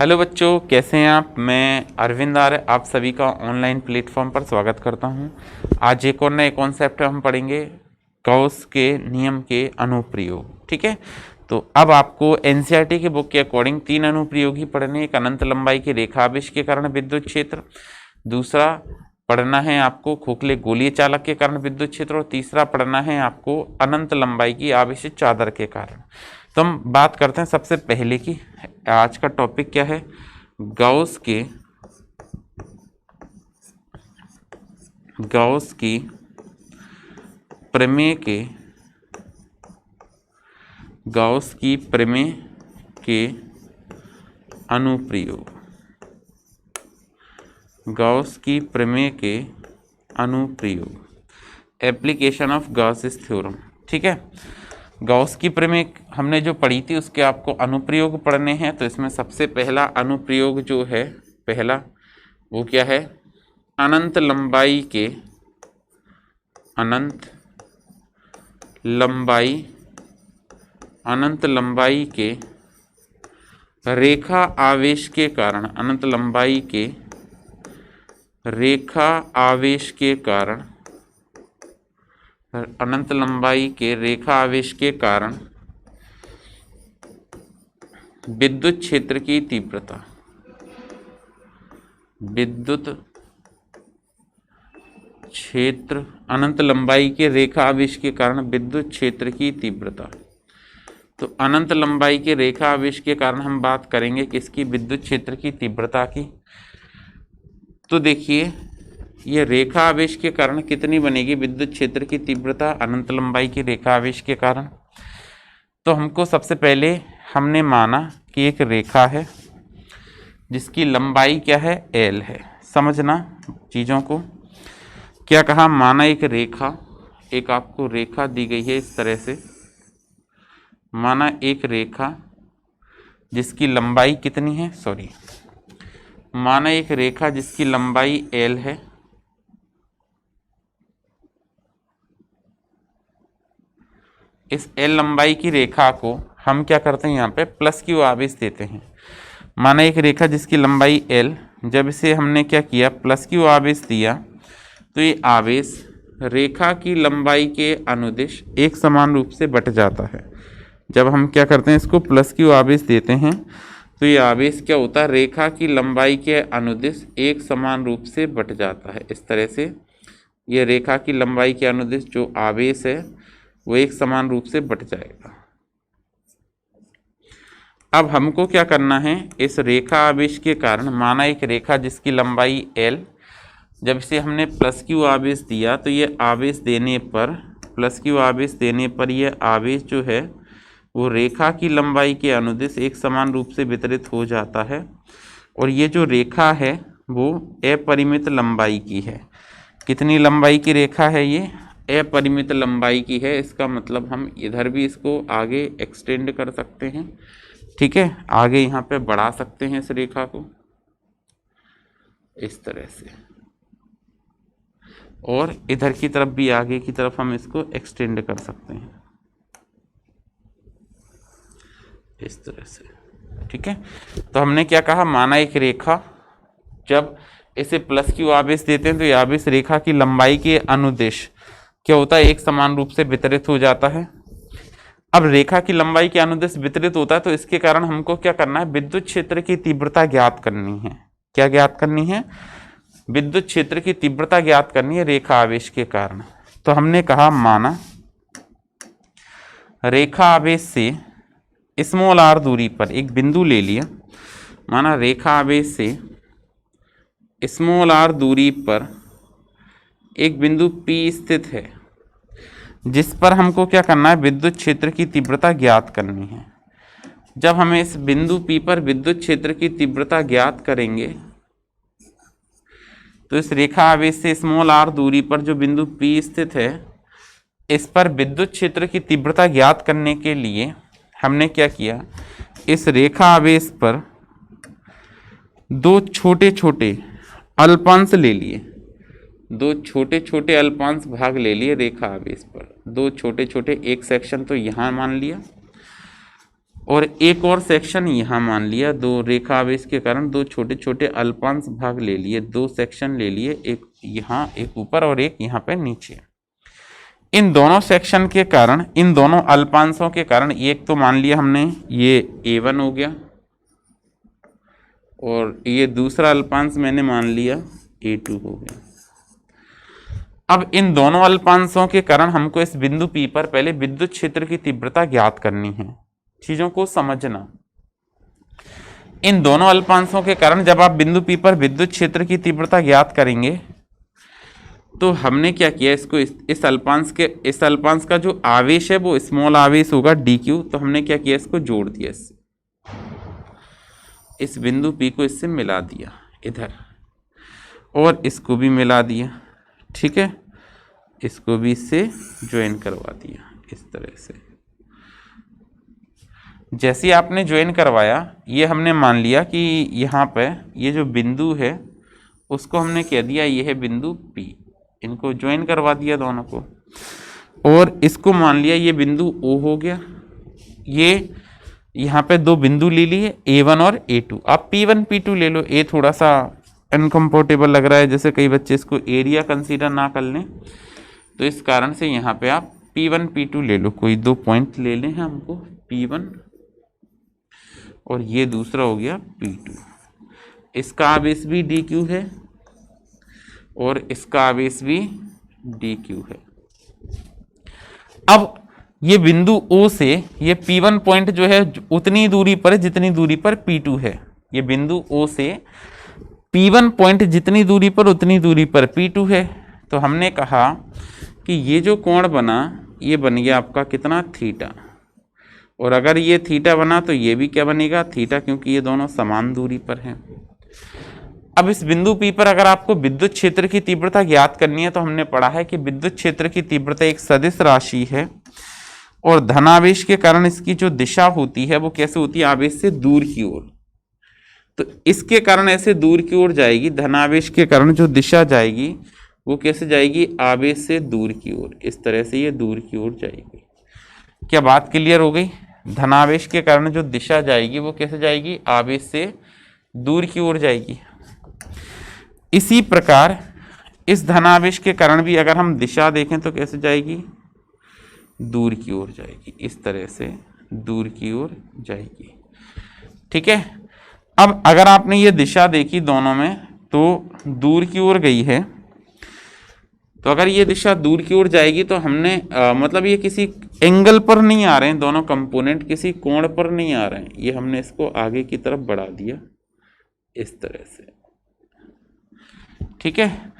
Hello बच्चों, कैसे हैं आप। मैं अरविंद आर्य आप सभी का ऑनलाइन प्लेटफॉर्म पर स्वागत करता हूं। आज एक और नए कॉन्सेप्ट हम पढ़ेंगे, गॉस के नियम के अनुप्रयोग। ठीक है, तो अब आपको एनसीईआरटी के बुक के अकॉर्डिंग 3 अनुप्रयोग ही पढ़ने। एक अनंत लंबाई के रेखावेश के कारण विद्युत क्षेत्र, दूसरा पढ़ना है आपको खोखले गोलीय चालक के कारण विद्युत क्षेत्र, और तीसरा पढ़ना है आपको अनंत लंबाई की आवेशित चादर के कारण। तो हम बात करते हैं सबसे पहले की, आज का टॉपिक क्या है, गॉस की प्रमेय के अनुप्रयोग। गॉस की प्रमेय के अनुप्रयोग, एप्लीकेशन ऑफ गॉसिस थ्योरम। ठीक है, गॉस की प्रमेय हमने जो पढ़ी थी उसके आपको अनुप्रयोग पढ़ने हैं। तो इसमें सबसे पहला अनुप्रयोग जो है, पहला वो क्या है, अनंत लंबाई के रेखा आवेश के कारण, अनंत लंबाई के रेखा आवेश के कारण विद्युत क्षेत्र की तीव्रता, अनंत लंबाई के रेखा आवेश के कारण विद्युत क्षेत्र की तीव्रता। तो अनंत लंबाई के रेखा आवेश के कारण हम बात करेंगे किसकी, विद्युत क्षेत्र की तीव्रता की। तो देखिए, ये रेखा आवेश के कारण कितनी बनेगी विद्युत क्षेत्र की तीव्रता, अनंत लंबाई की रेखा आवेश के कारण। तो हमको सबसे पहले हमने माना कि एक रेखा है जिसकी लंबाई क्या है, L है। समझना चीज़ों को, क्या कहा, माना एक रेखा, एक आपको रेखा दी गई है इस तरह से, माना एक रेखा जिसकी लंबाई कितनी है, माना एक रेखा जिसकी लंबाई L है। इस L लंबाई की रेखा को हम क्या करते हैं, यहाँ पे प्लस क्यू आवेश देते हैं। माना एक रेखा जिसकी लंबाई L, जब इसे हमने क्या किया, प्लस क्यू आवेश दिया, तो ये आवेश रेखा की लंबाई के अनुदिश एक समान रूप से बट जाता है। जब हम क्या करते हैं, इसको प्लस क्यू आवेश देते हैं, तो ये आवेश क्या होता है, रेखा की लंबाई के अनुदिश एक समान रूप से बट जाता है। इस तरह से ये रेखा की लंबाई के अनुदिश जो आवेश है वो एक समान रूप से बट जाएगा। अब हमको क्या करना है, इस रेखा आवेश के कारण, माना एक रेखा जिसकी लंबाई L, जब इसे हमने प्लस क्यू आवेश दिया, तो ये आवेश देने पर, प्लस क्यू आवेश देने पर ये आवेश जो है वो रेखा की लंबाई के अनुदिश एक समान रूप से वितरित हो जाता है। और ये जो रेखा है वो अपरिमित लंबाई की है। कितनी लंबाई की रेखा है ये, अपरिमित लंबाई की है। इसका मतलब हम इधर भी इसको आगे एक्सटेंड कर सकते हैं। ठीक है, आगे यहाँ पे बढ़ा सकते हैं इस रेखा को इस तरह से, और इधर की तरफ भी, आगे की तरफ हम इसको एक्सटेंड कर सकते हैं इस तरह से। ठीक है, तो हमने क्या कहा, माना एक रेखा, जब इसे प्लस क्यू आवेश देते हैं तो ये आवेश रेखा की लंबाई के अनुदिश क्या होता है, एक समान रूप से वितरित हो जाता है। अब रेखा की लंबाई के अनुदिश वितरित होता है, तो इसके कारण हमको क्या करना है, विद्युत क्षेत्र की तीव्रता ज्ञात करनी है। क्या ज्ञात करनी है, विद्युत क्षेत्र की तीव्रता ज्ञात करनी है रेखा आवेश के कारण। तो हमने कहा, माना रेखा आवेश से स्मॉल r दूरी पर एक बिंदु ले लिया, माना रेखा आवेश से स्मॉल r दूरी पर एक बिंदु P स्थित है, जिस पर हमको क्या करना है, विद्युत क्षेत्र की तीव्रता ज्ञात करनी है। जब हमें इस बिंदु P पर विद्युत क्षेत्र की तीव्रता ज्ञात करेंगे, तो इस रेखा आवेश से स्मॉल r दूरी पर जो बिंदु P स्थित है, इस पर विद्युत क्षेत्र की तीव्रता ज्ञात करने के लिए हमने क्या किया, इस रेखा आवेश पर दो छोटे छोटे अल्पांश ले लिए, दो छोटे छोटे अल्पांश भाग ले लिए रेखा आवेश पर, दो छोटे छोटे, एक सेक्शन तो यहाँ मान लिया और एक और सेक्शन यहाँ मान लिया, दो रेखा आवेश के कारण दो छोटे छोटे अल्पांश भाग ले लिए, दो सेक्शन ले लिए, एक यहाँ एक ऊपर और एक यहाँ पे नीचे। इन दोनों सेक्शन के कारण, इन दोनों अल्पांशों के कारण, एक तो मान लिया हमने ये A1 हो गया और ये दूसरा अल्पांश मैंने मान लिया A2 हो गया। अब इन दोनों अल्पांशों के कारण हमको इस बिंदु P पर पहले विद्युत क्षेत्र की तीव्रता ज्ञात करनी है। चीजों को समझना, इन दोनों अल्पांशों के कारण जब आप बिंदु P पर विद्युत क्षेत्र की तीव्रता ज्ञात करेंगे तो हमने क्या किया, इसको इस अल्पांश का जो आवेश है वो स्मॉल आवेश होगा dq, तो हमने क्या किया, इसको जोड़ दिया, इससे इस बिंदु P को इससे मिला दिया इधर और इसको भी मिला दिया, ठीक है, इसको भी इससे ज्वाइन करवा दिया इस तरह से। जैसे ही आपने ज्वाइन करवाया, ये हमने मान लिया कि यहाँ पे ये जो बिंदु है उसको हमने कह दिया ये है बिंदु P, इनको ज्वाइन करवा दिया दोनों को, और इसको मान लिया ये बिंदु O हो गया। ये यहाँ पे दो बिंदु ले लिए A1 और A2, आप P1 P2 ले लो, A थोड़ा सा अनकंफर्टेबल लग रहा है, जैसे कई बच्चे इसको एरिया कंसीडर ना कर लें, तो इस कारण से यहाँ पे आप P1 P2 ले लो, कोई दो पॉइंट ले लें हमको, P1 और ये दूसरा हो गया P2। इसका आवेश भी dq है और इसका आवेश भी dq है। अब ये बिंदु O से ये P1 पॉइंट जो है उतनी दूरी पर है जितनी दूरी पर P2 है। ये बिंदु O से P1 पॉइंट जितनी दूरी पर उतनी दूरी पर P2 है। तो हमने कहा कि ये जो कोण बना ये बन गया आपका कितना, थीटा, और अगर ये थीटा बना तो ये भी क्या बनेगा, थीटा, क्योंकि ये दोनों समान दूरी पर हैं। अब इस बिंदु P पर अगर आपको विद्युत क्षेत्र की तीव्रता ज्ञात करनी है तो हमने पढ़ा है कि विद्युत क्षेत्र की तीव्रता एक सदिश राशि है और धनावेश के कारण इसकी जो दिशा होती है वो कैसे होती है, आवेश से दूर की ओर। तो इसके कारण ऐसे दूर की ओर जाएगी, धनावेश के कारण जो दिशा जाएगी वो कैसे जाएगी, आवेश से दूर की ओर, इस तरह से ये दूर की ओर जाएगी। क्या बात क्लियर हो गई? धनावेश के कारण जो दिशा जाएगी वो कैसे जाएगी, आवेश से दूर की ओर जाएगी। इसी प्रकार इस धनावेश के कारण भी अगर हम दिशा देखें तो कैसे जाएगी, दूर की ओर जाएगी, इस तरह से दूर की ओर जाएगी। ठीक है, अब अगर आपने ये दिशा देखी दोनों में तो दूर की ओर गई है, तो अगर ये दिशा दूर की ओर जाएगी तो हमने मतलब ये किसी एंगल पर नहीं आ रहे हैं, दोनों कंपोनेंट किसी कोण पर नहीं आ रहे हैं, ये हमने इसको आगे की तरफ बढ़ा दिया इस तरह से। ठीक है,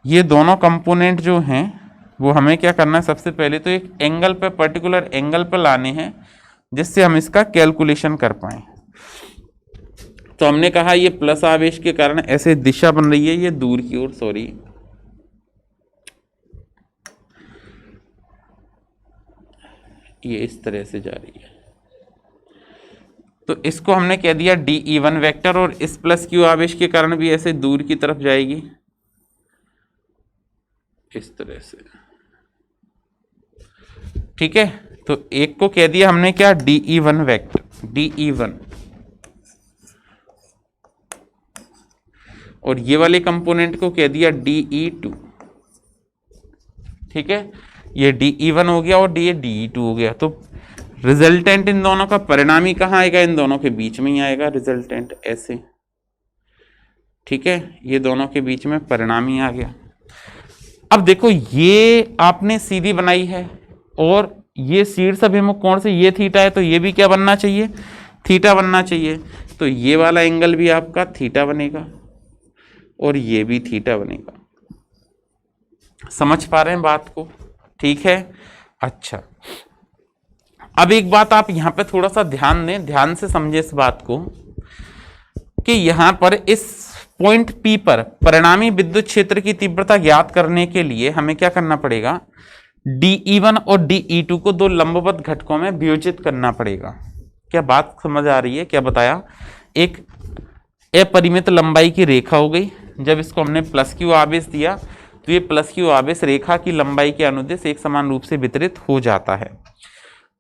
ये दोनों कंपोनेंट जो हैं वो हमें क्या करना है, सबसे पहले तो एक एंगल पे, पर्टिकुलर एंगल पे लाने हैं जिससे हम इसका कैलकुलेशन कर पाए। तो हमने कहा ये प्लस आवेश के कारण ऐसे दिशा बन रही है, ये दूर की ओर, सॉरी, ये इस तरह से जा रही है, तो इसको हमने कह दिया DE1 वेक्टर, और इस प्लस क्यू आवेश के कारण भी ऐसे दूर की तरफ जाएगी इस तरह से। ठीक है, तो एक को कह दिया हमने क्या, DE1 वेक्टर, DE1, और ये वाले कंपोनेंट को कह दिया DE2। ठीक है, ये DE1 हो गया और ये DE2 हो गया। तो रिजल्टेंट इन दोनों का परिणामी कहाँ आएगा, इन दोनों के बीच में ही आएगा रिजल्टेंट, ऐसे। ठीक है, ये दोनों के बीच में परिणामी आ गया। अब देखो ये आपने सीधी बनाई है और ये शीर्ष अभिमुख कोण से ये थीटा है, तो ये भी क्या बनना चाहिए, थीटा बनना चाहिए। तो ये वाला एंगल भी आपका थीटा बनेगा और ये भी थीटा बनेगा। समझ पा रहे हैं बात को? ठीक है, अच्छा, अब एक बात आप यहां पे थोड़ा सा ध्यान दें, ध्यान से समझे इस बात को कि यहां पर इस पॉइंट P पर परिणामी विद्युत क्षेत्र की तीव्रता ज्ञात करने के लिए हमें क्या करना पड़ेगा, DE1 और DE2 को दो लंबवत घटकों में वियोजित करना पड़ेगा। क्या बात समझ आ रही है? क्या बताया, एक अपरिमित लंबाई की रेखा हो गई, जब इसको हमने प्लस क्यू आवेश दिया तो ये प्लस क्यू आवेश रेखा की लंबाई के अनुदिश एक समान रूप से वितरित हो जाता है।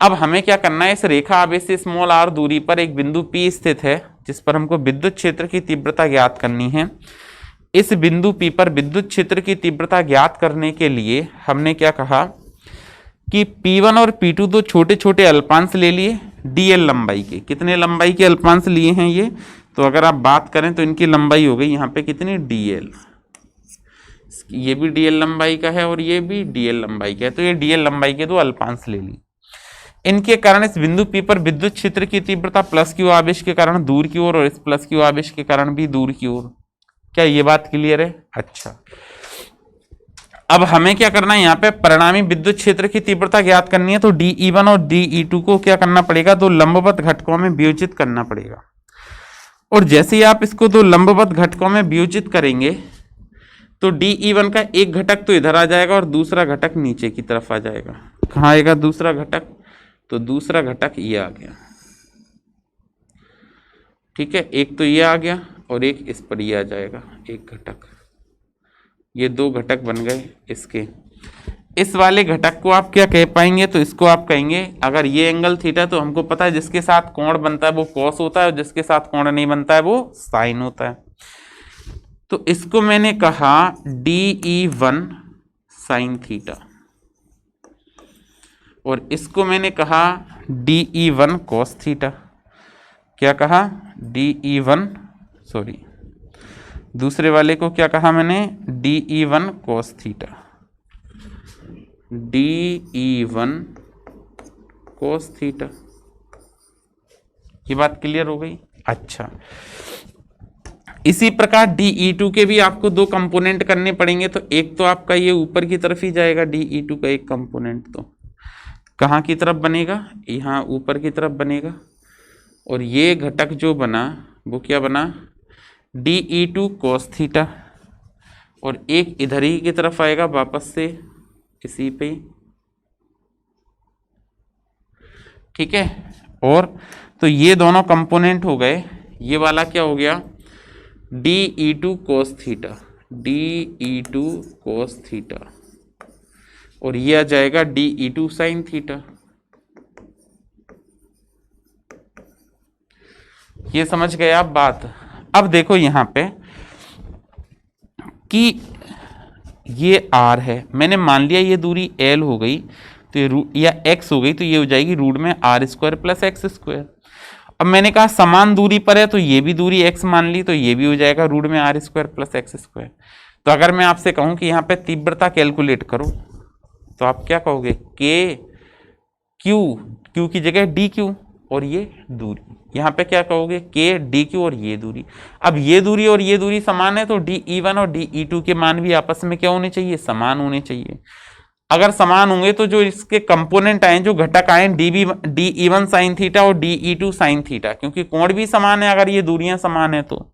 अब हमें क्या करना है, इस रेखा आवेश से स्मॉल r दूरी पर एक बिंदु P स्थित है जिस पर हमको विद्युत क्षेत्र की तीव्रता ज्ञात करनी है। इस बिंदु P पर विद्युत क्षेत्र की तीव्रता ज्ञात करने के लिए हमने क्या कहा कि P1 और P2 दो छोटे छोटे अल्पांश ले लिए dl लंबाई के। कितने लंबाई के अल्पांश लिए हैं ये, तो अगर आप बात करें तो इनकी लंबाई हो गई यहाँ पे कितनी dl, ये भी dl लंबाई का है और ये भी dl लंबाई का है, तो ये dl लंबाई के दो अल्पांश ले ली। इनके कारण इस बिंदु P पर विद्युत क्षेत्र की तीव्रता प्लस q आवेश के कारण दूर की ओर और इस प्लस q आवेश के कारण भी दूर की ओर। क्या ये बात क्लियर है? अच्छा, अब हमें क्या करना है, यहाँ पे परिणामी विद्युत क्षेत्र की तीव्रता ज्ञात करनी है, तो dE1 और dE2 को क्या करना पड़ेगा, दो लंबवत घटकों में वियोजित करना पड़ेगा। और जैसे ही आप इसको दो लंबवत घटकों में वियोजित करेंगे तो dE1 का एक घटक तो इधर आ जाएगा और दूसरा घटक नीचे की तरफ आ जाएगा। कहाँ आएगा दूसरा घटक, तो दूसरा घटक ये आ गया, ठीक है, एक तो ये आ गया और एक इस पर ये आ जाएगा एक घटक, ये दो घटक बन गए इसके। इस वाले घटक को आप क्या कह पाएंगे, तो इसको आप कहेंगे, अगर ये एंगल थीटा तो हमको पता है जिसके साथ कोण बनता है वो कॉस होता है और जिसके साथ कोण नहीं बनता है वो साइन होता है। तो इसको मैंने कहा dE1 साइन थीटा और इसको मैंने कहा dE1 कॉस थीटा। क्या कहा, dE1 सॉरी दूसरे वाले को क्या कहा मैंने, dE1 cos theta, dE1 cos theta. ये बात क्लियर हो गई? अच्छा, इसी प्रकार dE2 के भी आपको दो कंपोनेंट करने पड़ेंगे। तो एक तो आपका ये ऊपर की तरफ ही जाएगा, dE2 का एक कंपोनेंट तो कहाँ की तरफ बनेगा, यहाँ ऊपर की तरफ बनेगा। और ये घटक जो बना वो क्या बना, dE2 cos थीटा, और एक इधर ही की तरफ आएगा वापस से इसी पे, ठीक है। और तो ये दोनों कंपोनेंट हो गए, ये वाला क्या हो गया, dE2 cos theta, dE2 cos theta, और ये आ जाएगा dE2 sin थीटा। ये समझ गए आप बात? अब देखो यहाँ पे कि ये r है, मैंने मान लिया ये दूरी l हो गई तो ये या x हो गई, तो ये हो जाएगी रूट में r square plus x square. अब मैंने कहा समान दूरी पर है तो ये भी दूरी x मान ली, तो ये भी हो जाएगा रूट में r square plus x square. तो अगर मैं आपसे कहूँ कि यहाँ पे तीव्रता कैलकुलेट करो तो आप क्या कहोगे, k q की जगह dq और ये दूरी, यहाँ पे क्या कहोगे, k dq और ये दूरी। अब ये दूरी और ये दूरी समान है तो dE1 और dE2 के मान भी आपस में क्या होने चाहिए, समान होने चाहिए। अगर समान होंगे तो जो इसके कंपोनेंट आए, जो घटक आए, dE1 साइन थीटा और dE2 साइन थीटा, क्योंकि कोण भी समान है अगर ये दूरियां समान है तो,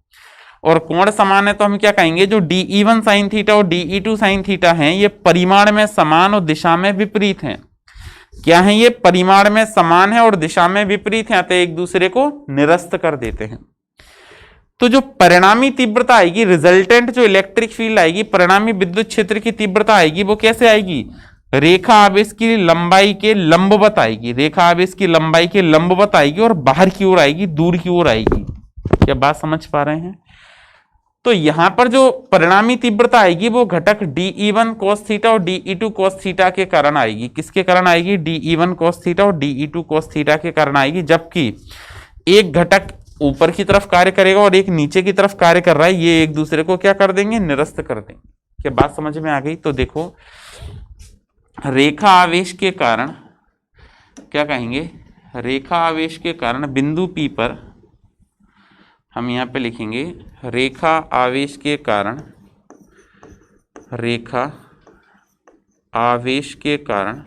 और कोण समान है तो हम क्या कहेंगे, जो dE1 साइन थीटा और dE2 साइन थीटा हैं ये परिमाण में समान और दिशा में विपरीत हैं। क्या है, ये परिमाण में समान है और दिशा में विपरीत है, तो एक दूसरे को निरस्त कर देते हैं। तो जो परिणामी तीव्रता आएगी, रिजल्टेंट जो इलेक्ट्रिक फील्ड आएगी, परिणामी विद्युत क्षेत्र की तीव्रता आएगी, वो कैसे आएगी, रेखा आवेश की लंबाई के लंबवत आएगी, रेखा आवेश की लंबाई के लंबवत आएगी और बाहर की ओर आएगी, दूर की ओर आएगी। क्या बात समझ पा रहे हैं? तो यहां पर जो परिणामी तीव्रता आएगी वो घटक dE1 cos थीटा और dE2 cos थीटा के कारण आएगी। किसके कारण आएगी, dE1 cos थीटा और dE2 cos थीटा के कारण आएगी। जबकि एक घटक ऊपर की तरफ कार्य करेगा और एक नीचे की तरफ कार्य कर रहा है, ये एक दूसरे को क्या कर देंगे, निरस्त कर देंगे। क्या बात समझ में आ गई? तो देखो, रेखा आवेश के कारण क्या कहेंगे, रेखा आवेश के कारण बिंदु P पर हम यहाँ पे लिखेंगे, रेखा आवेश के कारण, रेखा आवेश के कारण,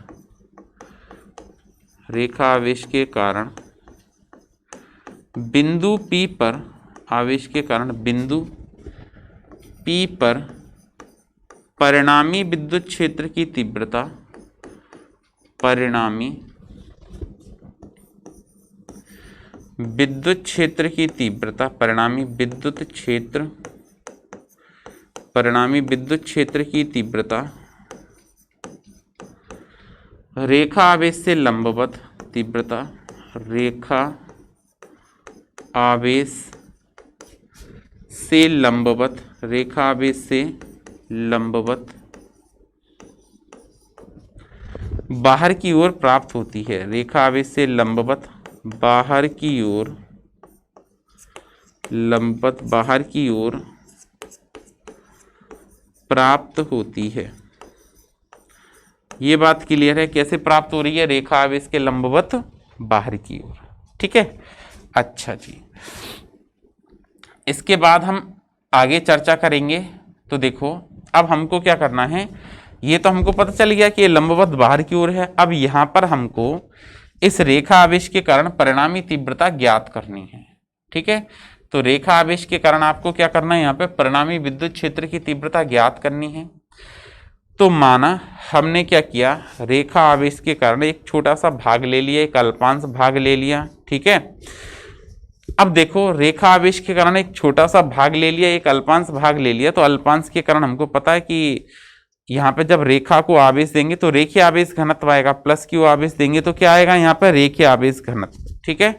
रेखा आवेश के कारण बिंदु P पर, आवेश के कारण बिंदु P पर परिणामी विद्युत क्षेत्र की तीव्रता, परिणामी विद्युत क्षेत्र की तीव्रता, परिणामी विद्युत क्षेत्र, परिणामी विद्युत क्षेत्र की तीव्रता रेखा आवेश से लंबवत, तीव्रता रेखा आवेश से लंबवत, रेखा आवेश से लंबवत बाहर की ओर प्राप्त होती है। रेखा आवेश से लंबवत बाहर की ओर, लंबवत बाहर की ओर प्राप्त होती है। ये बात क्लियर है, कैसे प्राप्त हो रही है? रेखा आवेश के लंबवत बाहर की ओर। ठीक है, अच्छा जी, इसके बाद हम आगे चर्चा करेंगे। तो देखो अब हमको क्या करना है, ये तो हमको पता चल गया कि ये लंबवत बाहर की ओर है। अब यहाँ पर हमको इस रेखा आवेश के कारण परिणामी तीव्रता ज्ञात करनी है। ठीक है, तो रेखा आवेश के कारण आपको क्या करना है, यहाँ पे परिणामी विद्युत क्षेत्र की तीव्रता ज्ञात करनी है। तो माना हमने क्या किया, रेखा आवेश के कारण एक छोटा सा भाग ले लिया, एक अल्पांश भाग ले लिया। ठीक है, अब देखो रेखा आवेश के कारण एक छोटा सा भाग ले लिया, एक अल्पांश भाग ले लिया, तो अल्पांश के कारण हमको पता है कि यहाँ पे जब रेखा को आवेश देंगे तो रेखीय आवेश घनत्व आएगा, प्लस क्यू आवेश देंगे तो क्या आएगा यहाँ पे, रेखीय आवेश घनत्व। ठीक है,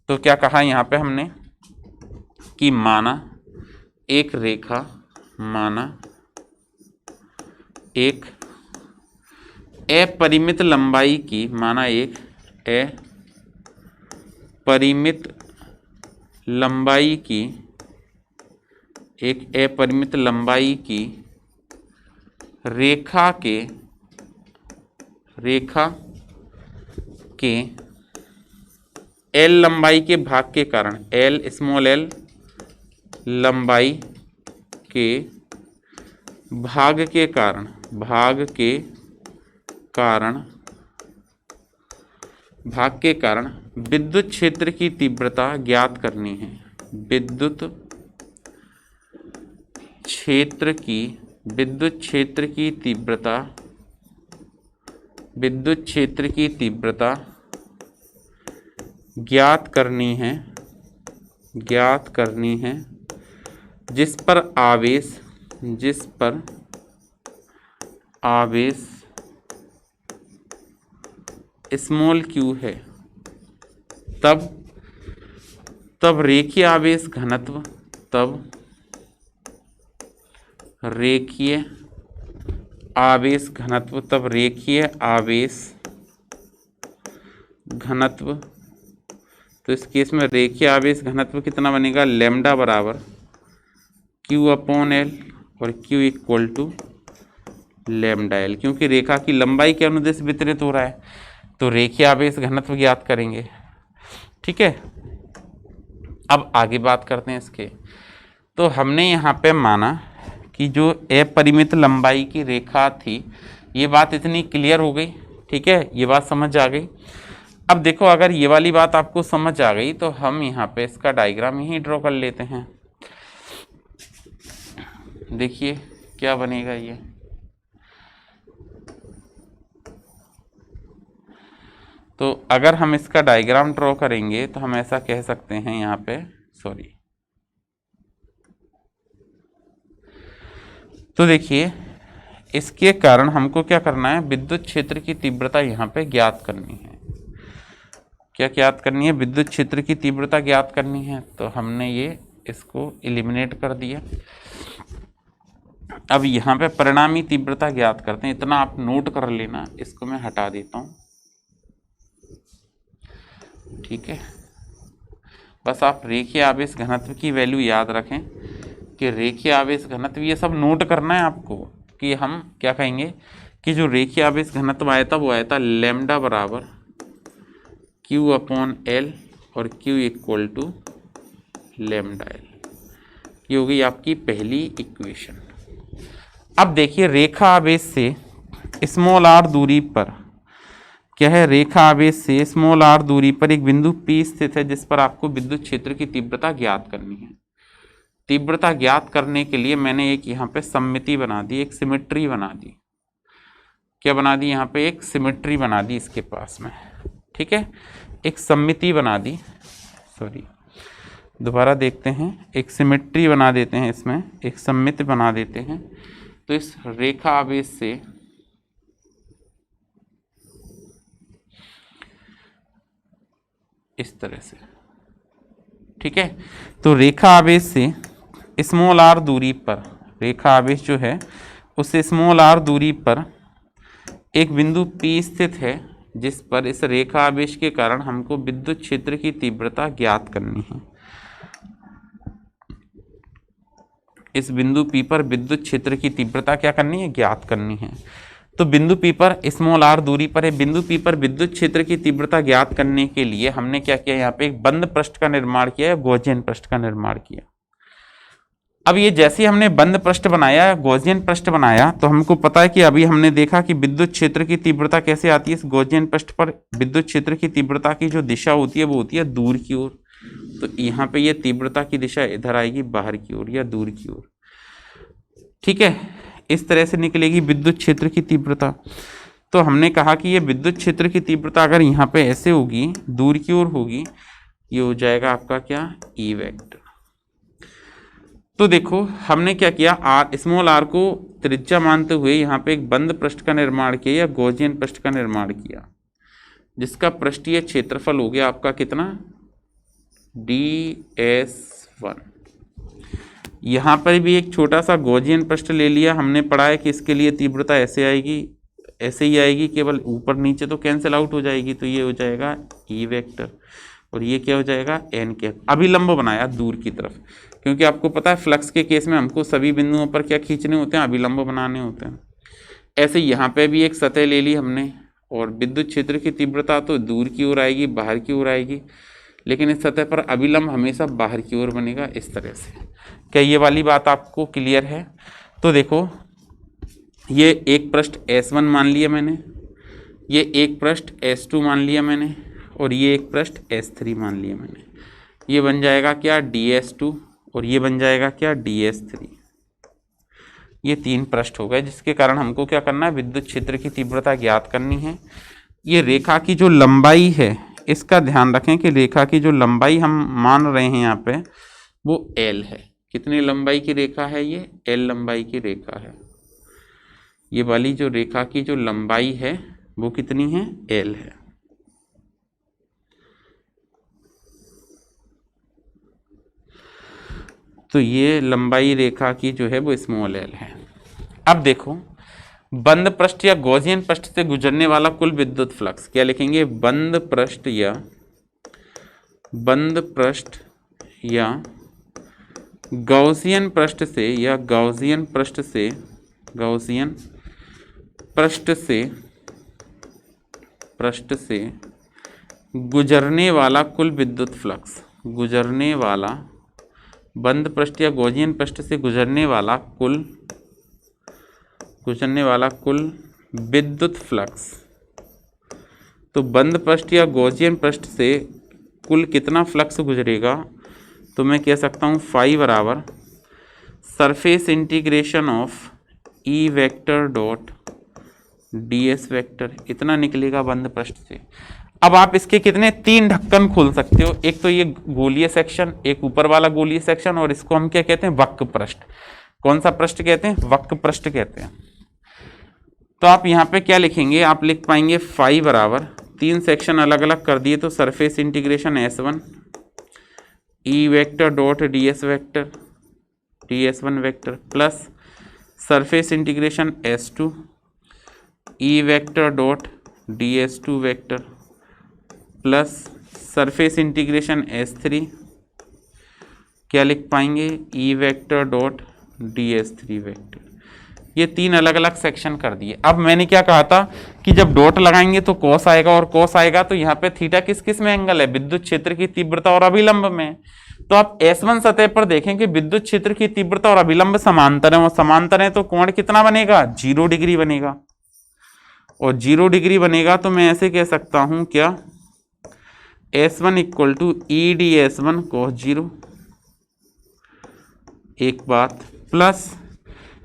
तो क्या कहा यहाँ पे हमने कि माना एक रेखा, माना एक अपरिमित लंबाई की, माना एक अपरिमित लंबाई की, एक अपरिमित लंबाई की रेखा के एल लंबाई के भाग के कारण, एल स्मॉल एल लंबाई के भाग के कारण, भाग के कारण विद्युत क्षेत्र की तीव्रता ज्ञात करनी है। विद्युत क्षेत्र की तीव्रता ज्ञात करनी है, जिस पर आवेश स्मॉल क्यू है, तब रेखीय आवेश घनत्व, तो इस केस में रेखीय आवेश घनत्व कितना बनेगा, लैम्डा बराबर Q अपॉन L और Q equal to lambda L, क्योंकि रेखा की लंबाई के अनुदिश वितरित हो रहा है तो रेखीय आवेश घनत्व ज्ञात करेंगे। ठीक है, अब आगे बात करते हैं इसके। तो हमने यहाँ पे माना कि जो अपरिमित लंबाई की रेखा थी, ये बात इतनी क्लियर हो गई। ठीक है, ये बात समझ आ गई। अब देखो अगर ये वाली बात आपको समझ आ गई तो हम यहाँ पे इसका डायग्राम यही ड्रॉ कर लेते हैं। देखिए क्या बनेगा ये, तो अगर हम इसका डायग्राम ड्रॉ करेंगे तो हम ऐसा कह सकते हैं यहाँ पे, सॉरी, तो देखिए इसके कारण हमको क्या करना है, विद्युत क्षेत्र की तीव्रता यहाँ पे ज्ञात करनी है। क्या ज्ञात करनी है, विद्युत क्षेत्र की तीव्रता ज्ञात करनी है। तो हमने ये इसको एलिमिनेट कर दिया। अब यहाँ पे परिणामी तीव्रता ज्ञात करते हैं, इतना आप नोट कर लेना, इसको मैं हटा देता हूँ। ठीक है, बस आप रेखीय आवेश घनत्व की वैल्यू याद रखें कि रेखीय आवेश घनत्व, ये सब नोट करना है आपको कि हम क्या कहेंगे कि जो रेखीय आवेश घनत्व आया था वो आया था लैम्डा बराबर Q अपॉन L और Q equal to lambda L। ये हो गई आपकी पहली इक्वेशन। अब देखिए रेखा आवेश से स्मॉल r दूरी पर क्या है, रेखा आवेश से स्मॉल r दूरी पर एक बिंदु P स्थित है जिस पर आपको विद्युत क्षेत्र की तीव्रता ज्ञात करनी है। तीव्रता ज्ञात करने के लिए मैंने एक यहाँ पे सममिति बना दी, एक सिमेट्री बना दी। क्या बना दी, यहाँ पे एक सिमेट्री बना दी इसके पास में। ठीक है, एक सममिति बना दी, सॉरी दोबारा देखते हैं, एक सिमेट्री बना देते हैं, इसमें एक सममिति बना देते हैं। तो इस रेखा आवेश से इस तरह से, ठीक है। तो रेखा आवेश से स्मॉल आर दूरी पर, रेखा आवेश जो है उससे स्मॉल आर दूरी पर एक बिंदु P स्थित है, जिस पर इस रेखा आवेश के कारण हमको विद्युत क्षेत्र की तीव्रता ज्ञात करनी है। इस बिंदु P पर विद्युत क्षेत्र की तीव्रता क्या करनी है, ज्ञात करनी है। तो बिंदु P पर स्मॉल r दूरी पर है, बिंदु P पर विद्युत क्षेत्र की तीव्रता ज्ञात करने के लिए हमने क्या किया, यहाँ पे एक बंद पृष्ठ का निर्माण किया है, गॉसियन पृष्ठ का निर्माण किया। अब ये जैसे ही हमने बंद पृष्ठ बनाया, गॉसियन पृष्ठ बनाया, तो हमको पता है कि अभी हमने देखा कि विद्युत क्षेत्र की तीव्रता कैसे आती है। इस गॉसियन पृष्ठ पर विद्युत क्षेत्र की तीव्रता की जो दिशा होती है वो होती है दूर की ओर। तो यहाँ पे ये तीव्रता की दिशा इधर आएगी, बाहर की ओर या दूर की ओर, ठीक है। इस तरह से निकलेगी विद्युत क्षेत्र की तीव्रता। तो हमने कहा कि ये विद्युत क्षेत्र की तीव्रता अगर यहाँ पे ऐसे होगी, दूर की ओर होगी, ये हो जाएगा आपका क्या, ई वेक्टर। तो देखो हमने क्या किया, आर स्मॉल आर को त्रिज्या मानते हुए यहाँ पे एक बंद पृष्ठ का निर्माण किया या गॉसियन पृष्ठ का निर्माण किया, जिसका पृष्ठीय क्षेत्रफल हो गया आपका कितना, ds1। यहाँ पर भी एक छोटा सा गॉसियन पृष्ठ ले लिया, हमने पढ़ा है कि इसके लिए तीव्रता ऐसे आएगी, ऐसे ही आएगी, केवल ऊपर नीचे तो कैंसिल आउट हो जाएगी, तो ये हो जाएगा ई वेक्टर और ये क्या हो जाएगा, एन कैप। अभिलंब बनाया दूर की तरफ, क्योंकि आपको पता है फ्लक्स के केस में हमको सभी बिंदुओं पर क्या खींचने होते हैं, अभिलंब बनाने होते हैं। ऐसे यहाँ पे भी एक सतह ले ली हमने, और विद्युत क्षेत्र की तीव्रता तो दूर की ओर आएगी, बाहर की ओर आएगी, लेकिन इस सतह पर अभिलंब हमेशा बाहर की ओर बनेगा, इस तरह से। क्या ये वाली बात आपको क्लियर है? तो देखो ये एक पृष्ठ S1 मान लिया मैंने, ये एक पृष्ठ S2 मान लिया मैंने, और ये एक पृष्ठ S3 मान लिया मैंने। ये बन जाएगा क्या, DS2, और ये बन जाएगा क्या, DS3। ये तीन पृष्ठ हो गए, जिसके कारण हमको क्या करना है, विद्युत क्षेत्र की तीव्रता ज्ञात करनी है। ये रेखा की जो लंबाई है, इसका ध्यान रखें कि रेखा की जो लंबाई हम मान रहे हैं यहाँ पे वो L है। कितनी लंबाई की रेखा है ये, L लंबाई की रेखा है। ये वाली जो रेखा की जो लंबाई है वो कितनी है, L है। तो ये लंबाई रेखा की जो है वो स्मॉल l है। अब देखो बंद पृष्ठ या गॉसियन पृष्ठ से गुजरने वाला कुल विद्युत फ्लक्स, क्या लिखेंगे, बंद पृष्ठ या गॉसियन पृष्ठ से गुजरने वाला कुल विद्युत फ्लक्स, बंद पृष्ठ या गॉसियन पृष्ठ से गुजरने वाला कुल विद्युत फ्लक्स। तो बंद पृष्ठ या गॉसियन पृष्ठ से कुल कितना फ्लक्स गुजरेगा, तो मैं कह सकता हूँ फाई बराबर surface integration of E vector dot ds vector, इतना निकलेगा बंद पृष्ठ से। अब आप इसके कितने, तीन ढक्कन खोल सकते हो, एक तो ये गोलीय सेक्शन, एक ऊपर वाला गोलीय सेक्शन, और इसको हम क्या कहते हैं, वक्र पृष्ठ। कौन सा पृष्ठ कहते हैं, वक्र पृष्ठ कहते हैं। तो आप यहाँ पे क्या लिखेंगे, आप लिख पाएंगे फाई बराबर, तीन सेक्शन अलग अलग कर दिए तो surface integration S1 E vector dot ds vector plus surface integration S2 E vector dot ds2 vector plus surface integration S3, क्या लिख पाएंगे, E vector dot ds3 vector. ये तीन अलग अलग सेक्शन कर दिए। अब मैंने क्या कहा था कि जब डॉट लगाएंगे तो कॉस आएगा और कॉस आएगा, तो यहाँ पे थीटा किस किस में एंगल है, विद्युत क्षेत्र की तीव्रता और अभिलंब में। तो आप S1 सतह पर देखें कि विद्युत क्षेत्र की तीव्रता और अभिलंब समांतर है, और समांतर है तो कोण कितना बनेगा, 0 डिग्री बनेगा। और 0 डिग्री बनेगा तो मैं ऐसे कह सकता हूं क्या, S1 equal to EDS1 cos 0, एक बात, प्लस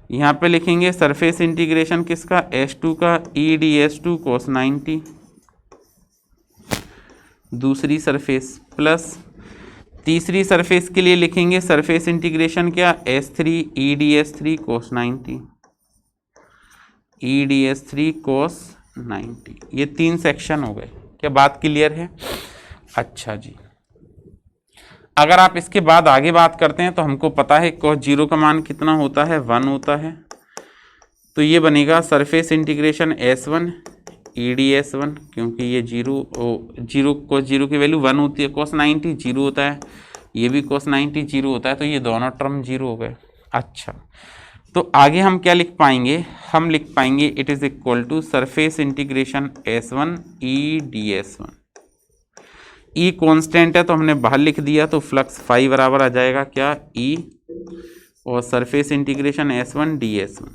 यहाँ पे लिखेंगे सरफेस इंटीग्रेशन किसका, S2 का EDS2 cos 90, दूसरी सरफेस, प्लस तीसरी सरफेस के लिए लिखेंगे सरफेस इंटीग्रेशन क्या, S3 EDS3 cos 90, EDS3 cos 90। ये तीन सेक्शन हो गए, क्या बात क्लियर है? अच्छा जी, अगर आप इसके बाद आगे बात करते हैं तो हमको पता है cos 0 का मान कितना होता है, 1 होता है। तो ये बनेगा सरफेस इंटीग्रेशन S1 EdS1, क्योंकि ये जीरो cos 0 की वैल्यू 1 होती है, cos 90 0 होता है, ये भी cos 90 0 होता है, तो ये दोनों टर्म 0 हो गए। अच्छा, तो आगे हम क्या लिख पाएंगे, हम लिख पाएंगे it is equal to surface integration S1 EdS1। E constant है तो हमने बाहर लिख दिया, तो फ्लक्स फाई बराबर आ जाएगा क्या, ई और सरफेस इंटीग्रेशन S1 ds1।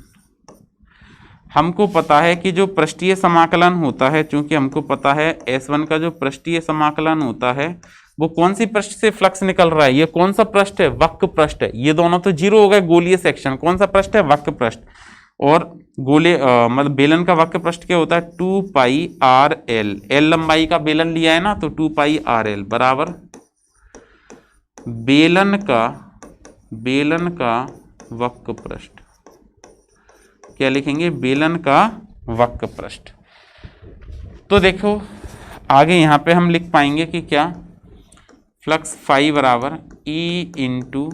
हमको पता है कि जो पृष्ठीय समाकलन होता है, चूंकि हमको पता है S1 का जो पृष्ठीय समाकलन होता है वो कौन सी पृष्ठ से फ्लक्स निकल रहा है, ये कौन सा पृष्ठ है, वक्र पृष्ठ है। ये दोनों तो जीरो हो गए, गोलीय सेक्शन, कौन सा पृष्ठ है, वक्र पृष्ठ। और मतलब बेलन का वक्र पृष्ठ क्या होता है, 2 पाई आर एल, एल लंबाई का बेलन लिया है ना, तो 2 पाई आर एल बराबर बेलन का वक्र पृष्ठ। क्या लिखेंगे, बेलन का वक्र पृष्ठ। तो देखो आगे यहाँ पे हम लिख पाएंगे कि क्या, फ्लक्स फाई बराबर E into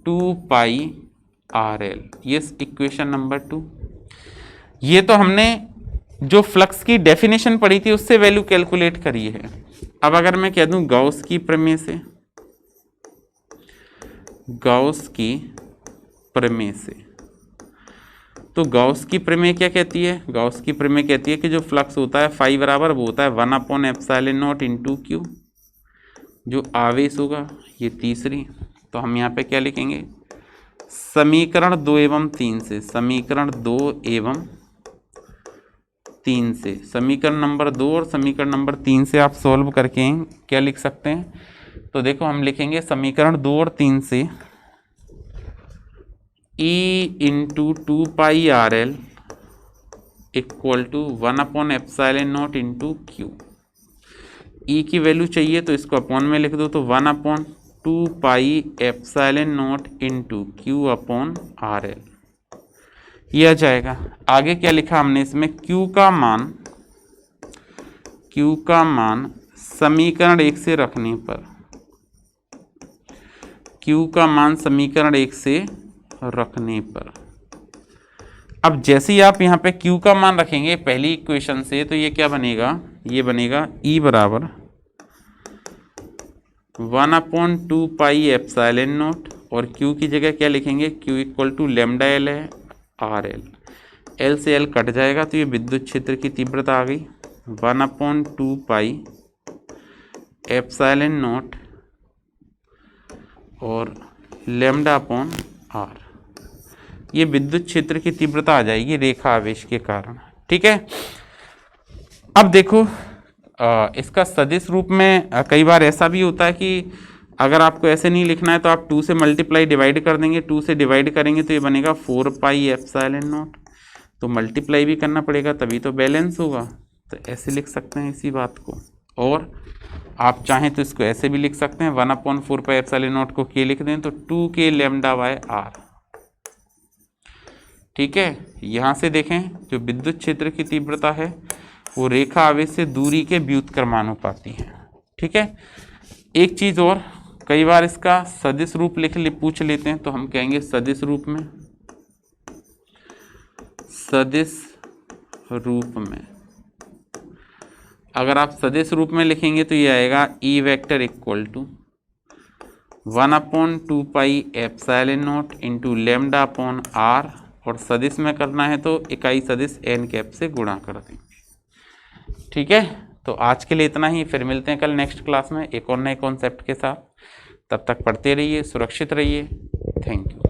2 pi R L, ये इक्वेशन नंबर 2। ये तो हमने जो फ्लक्स की डेफिनेशन पढ़ी थी उससे वैल्यू कैलकुलेट करी है। अब अगर मैं कह दूं गाउस की प्रमेय से, तो गाउस की प्रमेय क्या कहती है, गाउस की प्रमेय कहती है कि जो फ्लक्स होता है फाई बराबर वो होता है 1/ε0 इंटू क्यू, जो आवेश होगा ये तीसरी। तो हम यहाँ पे क्या लिखेंगे, समीकरण 2 एवं 3 से, समीकरण 2 एवं 3 से, समीकरण नंबर 2 और समीकरण नंबर 3 से आप सॉल्व करके क्या लिख सकते हैं। तो देखो हम लिखेंगे समीकरण 2 और 3 से E into 2 pi R L equal to 1/ε0 into Q. E की वैल्यू चाहिए तो इसको अपॉन में लिख दो, तो 1/2 pi ε0 into Q upon R L, ये आ जाएगा। आगे क्या लिखा हमने इसमें, Q का मान समीकरण 1 से रखने पर, Q का मान समीकरण 1 से रखने पर। अब जैसे ही आप यहाँ पे Q का मान रखेंगे पहली इक्वेशन से, तो ये क्या बनेगा, ये बनेगा E बराबर 1/2 पाई ε0, और Q की जगह क्या लिखेंगे, Q equal to lambda L है आर एल, एल से एल कट जाएगा तो ये विद्युत क्षेत्र की तीव्रता आ गई 1/2 पाई ε0 और लैम्डा अपॉन आर, ये विद्युत क्षेत्र की तीव्रता आ जाएगी रेखा आवेश के कारण। ठीक है, अब देखो इसका सदिश रूप में कई बार ऐसा भी होता है कि अगर आपको ऐसे नहीं लिखना है तो आप 2 से मल्टीप्लाई डिवाइड कर देंगे, 2 से डिवाइड करेंगे तो ये बनेगा 4 पाई ε0, तो मल्टीप्लाई भी करना पड़ेगा तभी तो बैलेंस होगा, तो ऐसे लिख सकते हैं इसी बात को। और आप चाहें तो इसको ऐसे भी लिख सकते हैं, 1/4 पाई ε0 को के लिख दें तो 2k लैम्डा बाय आर। ठीक है, यहाँ से देखें जो विद्युत क्षेत्र की तीव्रता है वो रेखा आवेश से दूरी के व्युत्क्रमानुपाती है। ठीक है, एक चीज़ और, कई बार इसका सदिश रूप पूछ लेते हैं, तो हम कहेंगे सदिश रूप में अगर आप सदिश रूप में लिखेंगे तो ये आएगा E vector equal to 1/2 pi ε0 into lambda upon R, और सदिश में करना है तो इकाई सदिश एन कैप से गुणा कर देंगे। ठीक है, तो आज के लिए इतना ही, फिर मिलते हैं कल नेक्स्ट क्लास में एक और नए कॉन्सेप्ट के साथ। तब तक पढ़ते रहिए, सुरक्षित रहिए, थैंक यू।